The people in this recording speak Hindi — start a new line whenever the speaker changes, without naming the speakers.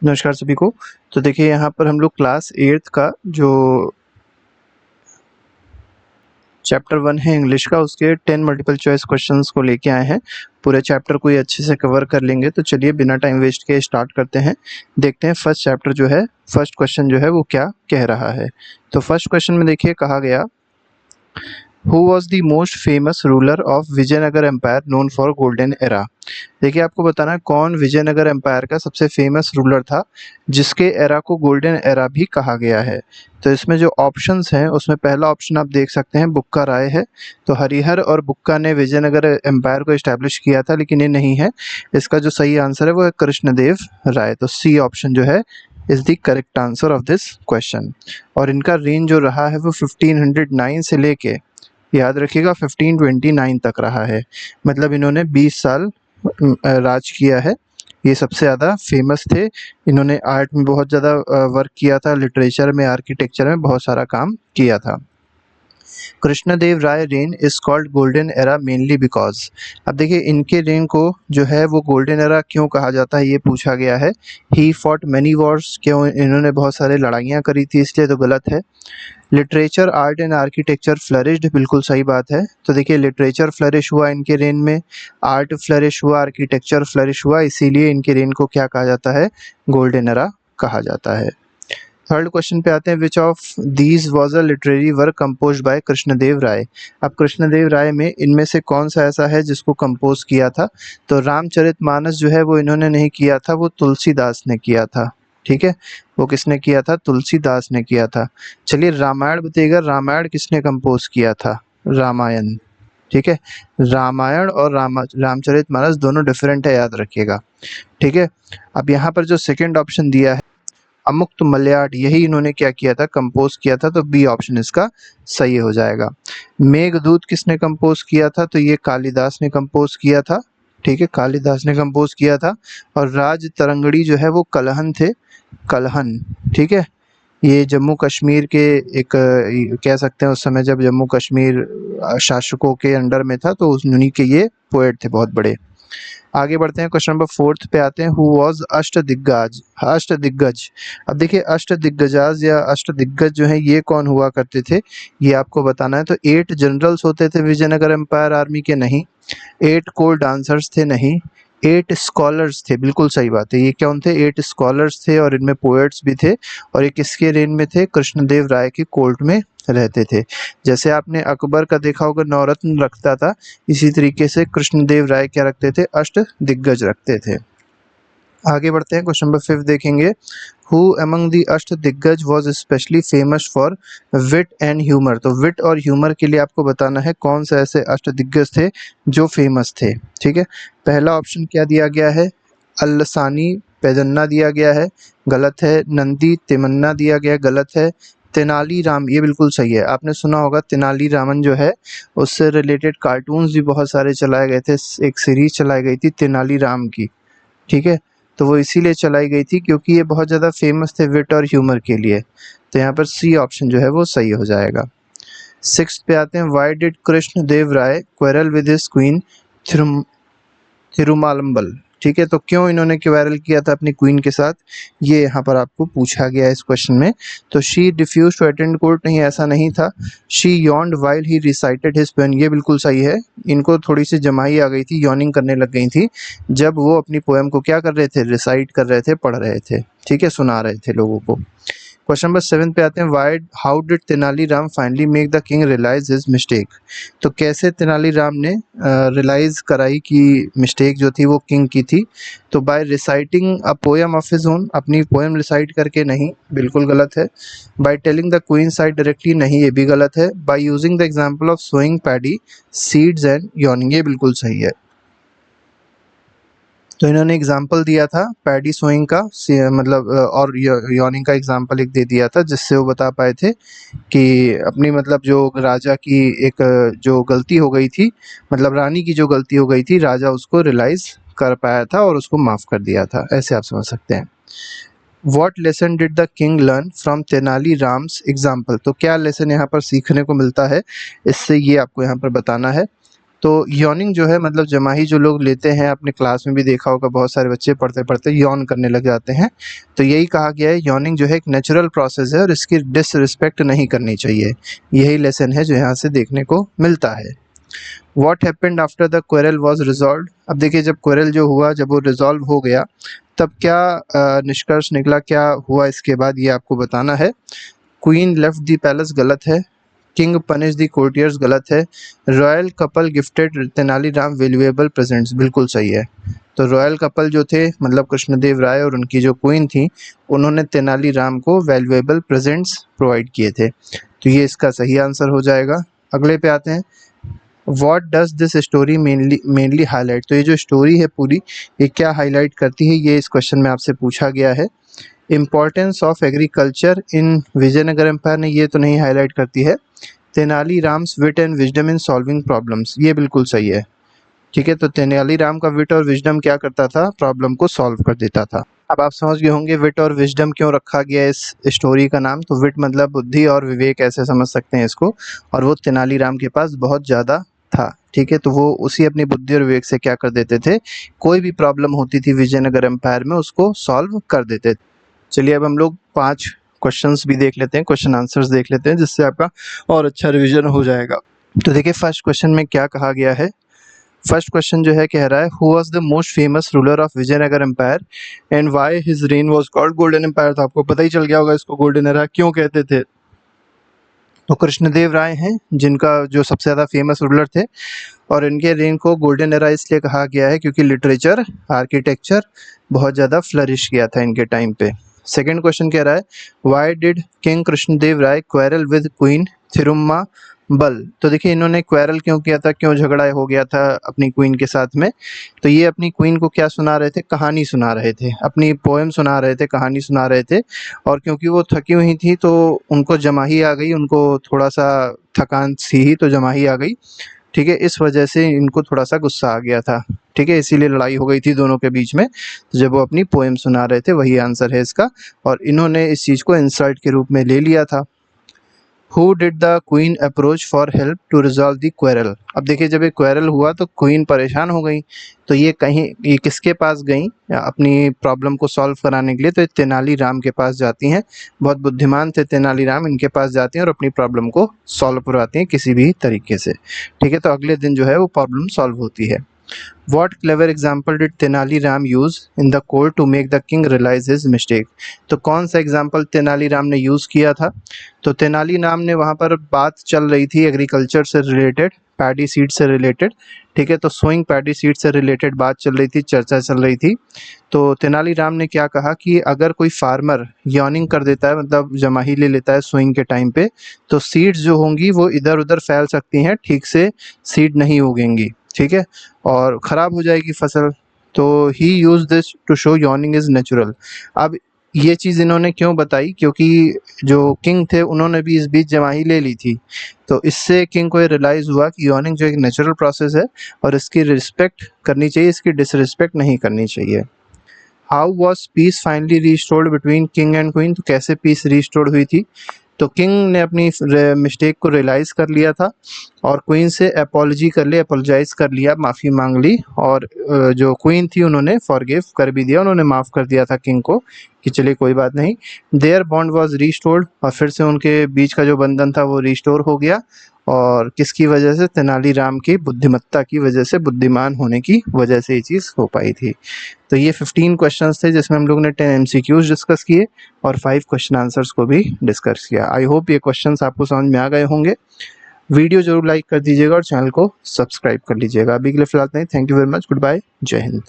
नमस्कार सभी को। तो देखिए यहाँ पर हम लोग क्लास 8th का जो चैप्टर 1 है इंग्लिश का, उसके 10 मल्टीपल चॉइस क्वेश्चंस को लेके आए हैं। पूरे चैप्टर को ये अच्छे से कवर कर लेंगे। तो चलिए बिना टाइम वेस्ट किए स्टार्ट करते हैं। देखते हैं फर्स्ट चैप्टर जो है, फर्स्ट क्वेश्चन जो है वो क्या कह रहा है। तो फर्स्ट क्वेश्चन में देखिए कहा गया, who was the most famous ruler of Vijayanagara empire known for golden era. देखिए आपको बताना है कौन विजयनगर एम्पायर का सबसे फेमस रूलर था जिसके एरा को गोल्डन एरा भी कहा गया है। तो इसमें जो ऑप्शंस हैं उसमें पहला ऑप्शन आप देख सकते हैं बुक्का राय है। तो हरिहर और बुक्का ने विजयनगर एम्पायर को इस्टेब्लिश किया था, लेकिन ये नहीं है। इसका जो सही आंसर है वो है कृष्णदेव राय। तो सी ऑप्शन जो है is the correct answer of this question. और इनका रेंज जो रहा है वो 1509 से लेके, याद रखिएगा, 1529 तक रहा है। मतलब इन्होंने 20 साल राज किया है। ये सबसे ज़्यादा फेमस थे। इन्होंने आर्ट में बहुत ज़्यादा वर्क किया था, लिटरेचर में, आर्किटेक्चर में बहुत सारा काम किया था। Krishnadeva Raya reign is called golden era mainly because. अब देखिए इनके रेन को जो है वो गोल्डन एरा क्यों कहा जाता है, ये पूछा गया है। ही फॉट मैनी वॉर्स, क्यों इन्होंने बहुत सारे लड़ाइयाँ करी थी, इसलिए तो गलत है। Literature art and architecture flourished, बिल्कुल सही बात है। तो देखिए लिटरेचर फ्लरिश हुआ इनके रेन में, आर्ट फ्लरिश हुआ, आर्किटेक्चर फ्लरिश हुआ, इसीलिए इनके रेन को क्या कहा जाता है, गोल्डन एरा कहा जाता है। थर्ड क्वेश्चन पे आते हैं, which of these was a literary work compose by Krishnadeva Raya. अब कृष्णदेव राय में इनमें से कौन सा ऐसा है जिसको कंपोज किया था। तो रामचरितमानस जो है वो इन्होंने नहीं किया था, वो तुलसीदास ने किया था। ठीक है, वो किसने किया था, तुलसीदास ने किया था। चलिए रामायण बताइएगा, रामायण किसने कंपोज किया था, रामायण। ठीक है, रामायण और रामचरितमानस दोनों डिफरेंट है, याद रखिएगा। ठीक है, अब यहाँ पर जो सेकंड ऑप्शन दिया है अमुक्त मलयाट, यही इन्होंने क्या किया था, कंपोज किया था। तो बी ऑप्शन इसका सही हो जाएगा। मेघदूत किसने कंपोज किया था, तो ये कालिदास ने कंपोज किया था। ठीक है, कालिदास ने कंपोज किया था। और राज तरंगड़ी जो है वो कलहन थे, कलहन। ठीक है, ये जम्मू कश्मीर के एक कह सकते हैं उस समय जब जम्मू कश्मीर शासकों के अंडर में था, तो उन्हीं के ये पोएट थे बहुत बड़े। आगे बढ़ते हैं, क्वेश्चन नंबर 4 पे आते हैं, हु वॉज अष्टदिग्गज, अष्टदिग्गज। अब देखिए अष्टदिग्गजाज या अष्टदिग्गज जो है ये कौन हुआ करते थे, ये आपको बताना है। तो 8 जनरल्स होते थे विजयनगर एम्पायर आर्मी के, नहीं। 8 कोर डांसर्स थे, नहीं। 8 स्कॉलर्स थे, बिल्कुल सही बात है। ये कौन थे, 8 स्कॉलर्स थे और इनमें पोएट्स भी थे। और ये किसके रेन में थे, कृष्णदेव राय के कोर्ट में रहते थे। जैसे आपने अकबर का देखा होगा नवरत्न रखता था, इसी तरीके से कृष्णदेव राय क्या रखते थे, अष्ट दिग्गज रखते थे। आगे बढ़ते हैं, क्वेश्चन नंबर 5 देखेंगे, who among the Ashta Diggaja was specially famous for wit and humour. तो विट और ह्यूमर के लिए आपको बताना है कौन से ऐसे अष्ट दिग्गज थे जो फेमस थे। ठीक है, पहला ऑप्शन क्या दिया गया है, अल्लसानी पेदन्ना दिया गया है, गलत है। नंदी तिमन्ना दिया गया, गलत है। तेनाली राम, ये बिल्कुल सही है। आपने सुना होगा तेनाली रामन जो है, उससे रिलेटेड कार्टून्स भी बहुत सारे चलाए गए थे। एक सीरीज चलाई गई थी तेनाली राम की। ठीक है, तो वो इसीलिए चलाई गई थी क्योंकि ये बहुत ज़्यादा फेमस थे विट और ह्यूमर के लिए। तो यहाँ पर सी ऑप्शन जो है वो सही हो जाएगा। 6 पे आते हैं, why did Krishna Deva Raya quarrel with his queen Thirumalambal. ठीक है, तो क्यों इन्होंने क्वेरल किया था अपनी क्वीन के साथ, ये यहाँ पर आपको पूछा गया है इस क्वेश्चन में। तो she refuse to attend court, नहीं ऐसा नहीं था। She yawned while he recited his poem, ये बिल्कुल सही है। इनको थोड़ी सी जमाई आ गई थी, यॉनिंग करने लग गई थी जब वो अपनी पोएम को क्या कर रहे थे, रिसाइट कर रहे थे, पढ़ रहे थे। ठीक है, सुना रहे थे लोगों को। क्वेश्चन नंबर 7 पे आते हैं, why how did Tenaliram finally make the king realise his mistake. तो कैसे तेनालीराम ने रियलाइज कराई कि मिस्टेक जो थी वो किंग की थी। तो by reciting a poem of his own, अपनी पोएम रिसाइट करके, नहीं, बिल्कुल गलत है। By telling the queen side directly, नहीं, ये भी गलत है। By using the example of sowing paddy seeds and yawning, ये बिल्कुल सही है। तो इन्होंने एग्जाम्पल दिया था पैडी सोइंग का, मतलब और यॉर्निंग का एग्जाम्पल एक दे दिया था, जिससे वो बता पाए थे कि अपनी, मतलब जो राजा की एक जो गलती हो गई थी, मतलब रानी की जो गलती हो गई थी, राजा उसको रियलाइज कर पाया था और उसको माफ कर दिया था, ऐसे आप समझ सकते हैं। What lesson did the king learn from Tenali Ram's example. तो क्या लेसन यहाँ पर सीखने को मिलता है इससे, ये आपको यहाँ पर बताना है। तो यॉनिंग जो है मतलब जमाही जो लोग लेते हैं, अपने क्लास में भी देखा होगा बहुत सारे बच्चे पढ़ते पढ़ते यॉन करने लग जाते हैं। तो यही कहा गया है यॉनिंग जो है एक नेचुरल प्रोसेस है और इसकी डिसरिस्पेक्ट नहीं करनी चाहिए। यही लेसन है जो यहाँ से देखने को मिलता है। What happened after the quarrel was resolved? अब देखिए जब क्वेरल जो हुआ, जब वो रिजॉल्व हो गया, तब क्या निष्कर्ष निकला, क्या हुआ इसके बाद, ये आपको बताना है। क्वीन लेफ्ट द पैलेस गलत है, किंग पनिश द कोर्टियर्स गलत है, royal couple gifted Tenaliram valuable presents बिल्कुल सही है। तो रॉयल कपल जो थे मतलब कृष्णदेव राय और उनकी जो क्वीन थी, उन्होंने तेनालीराम को वैल्यूएबल प्रेजेंट्स प्रोवाइड किए थे। तो ये इसका सही आंसर हो जाएगा। अगले पे आते हैं। What does this story mainly highlight? तो ये जो स्टोरी है पूरी, ये क्या हाईलाइट करती है, ये इस क्वेश्चन में आपसे पूछा गया है। Importance of agriculture in Vijayanagar empire ने ये तो नहीं हाईलाइट करती है। Tenaliram's wit and wisdom in solving problems, ये बिल्कुल सही है। ठीक है, तो तेनालीराम का विट और विजडम क्या करता था, प्रॉब्लम को सॉल्व कर देता था। अब आप समझ गए होंगे विट और विजडम क्यों रखा गया इस स्टोरी का नाम। तो विट मतलब बुद्धि और विवेक ऐसे समझ सकते हैं इसको, और वो तेनालीराम के पास बहुत ज़्यादा था। ठीक है, तो वो उसी अपनी बुद्धि और विवेक से क्या कर देते थे, कोई भी प्रॉब्लम होती थी विजयनगर एम्पायर में उसको सॉल्व कर देते थे। चलिए अब हम लोग 5 क्वेश्चंस भी देख लेते हैं, क्वेश्चन आंसर्स देख लेते हैं, जिससे आपका और अच्छा रिवीजन हो जाएगा। तो देखिए फर्स्ट क्वेश्चन में क्या कहा गया है। फर्स्ट क्वेश्चन जो है कह रहा है who was the most famous ruler of Vijayanagara empire and why his reign was called golden empire. तो आपको पता ही चल गया होगा इसको गोल्डन एरा क्यों कहते थे। तो कृष्णदेव राय हैं जिनका जो सबसे ज़्यादा फेमस रूलर थे, और इनके रेन को गोल्डन एरा इसलिए कहा गया है क्योंकि लिटरेचर, आर्किटेक्चर बहुत ज़्यादा फ्लरिश किया था इनके टाइम पे। सेकंड क्वेश्चन कह रहा है why did king Krishnadeva Raya quarrel with queen Thirummabal. तो देखिए इन्होंने क्वेरल क्यों किया था, क्यों झगड़ा हो गया था अपनी क्वीन के साथ में। तो ये अपनी क्वीन को क्या सुना रहे थे, कहानी सुना रहे थे, अपनी पोएम सुना रहे थे, कहानी सुना रहे थे। और क्योंकि वो थकी हुई थी तो उनको जमाही आ गई, उनको थोड़ा सा थकान सी ही तो जमाही आ गई। ठीक है, इस वजह से इनको थोड़ा सा गुस्सा आ गया था। ठीक है, इसीलिए लड़ाई हो गई थी दोनों के बीच में। तो जब वो अपनी पोएम सुना रहे थे, वही आंसर है इसका, और इन्होंने इस चीज़ को इंसल्ट के रूप में ले लिया था। Who did the queen approach for help to resolve the quarrel? अब देखिए जब ये क्वेरल हुआ तो क्वीन परेशान हो गई, तो ये किसके पास गई अपनी प्रॉब्लम को सॉल्व कराने के लिए। तो ये तेनालीराम के पास जाती हैं, बहुत बुद्धिमान थे तेनालीराम, इनके पास जाती हैं और अपनी प्रॉब्लम को सॉल्व करवाती हैं किसी भी तरीके से। ठीक है, तो अगले दिन जो है वो प्रॉब्लम सॉल्व होती है। What clever example did Tenaliram use in the court to make the king realize his mistake? तो कौन सा एग्जाम्पल तेनालीराम ने यूज़ किया था। तो तेनालीराम ने वहाँ पर बात चल रही थी एग्रीकल्चर से रिलेटेड, पैडी सीड से रिलेटेड। ठीक है, तो सोइंग पैडी सीड से रिलेटेड बात चल रही थी, चर्चा चल रही थी। तो तेनालीराम ने क्या कहा कि अगर कोई फार्मर यॉर्निंग कर देता है, मतलब जमाही ले लेता है सोइंग के टाइम पे, तो सीड्स जो होंगी वो इधर उधर फैल सकती हैं, ठीक से सीड नहीं उगेंगी। ठीक है, और ख़राब हो जाएगी फसल। तो he use this to show yawning is natural. अब ये चीज़ इन्होंने क्यों बताई, क्योंकि जो किंग थे उन्होंने भी इस बीच जमाही ले ली थी। तो इससे किंग को ये रियलाइज़ हुआ कि यॉर्निंग जो एक नेचुरल प्रोसेस है और इसकी रिस्पेक्ट करनी चाहिए, इसकी डिसरिस्पेक्ट नहीं करनी चाहिए। How was peace finally restored between king and queen. तो कैसे पीस रिस्टोर्ड हुई थी। तो किंग ने अपनी मिस्टेक को रियलाइज़ कर लिया था और क्वीन से अपोलोजाइज कर लिया, माफ़ी मांग ली, और जो क्वीन थी उन्होंने फॉरगिव कर भी दिया, उन्होंने माफ़ कर दिया था किंग को कि चलिए कोई बात नहीं। देयर बॉन्ड वाज रिस्टोर्ड, और फिर से उनके बीच का जो बंधन था वो रिस्टोर हो गया। और किसकी वजह से, तेनालीराम की बुद्धिमत्ता की वजह से, बुद्धिमान होने की वजह से ये चीज़ हो पाई थी। तो ये 15 क्वेश्चंस थे जिसमें हम लोग ने 10 MCQs डिस्कस किए और 5 क्वेश्चन आंसर्स को भी डिस्कस किया। आई होप ये क्वेश्चंस आपको समझ में आ गए होंगे। वीडियो जरूर लाइक कर दीजिएगा और चैनल को सब्सक्राइब कर लीजिएगा। अभी के लिए फिलहाल नहीं, thank you very much, goodbye, जय हिंद।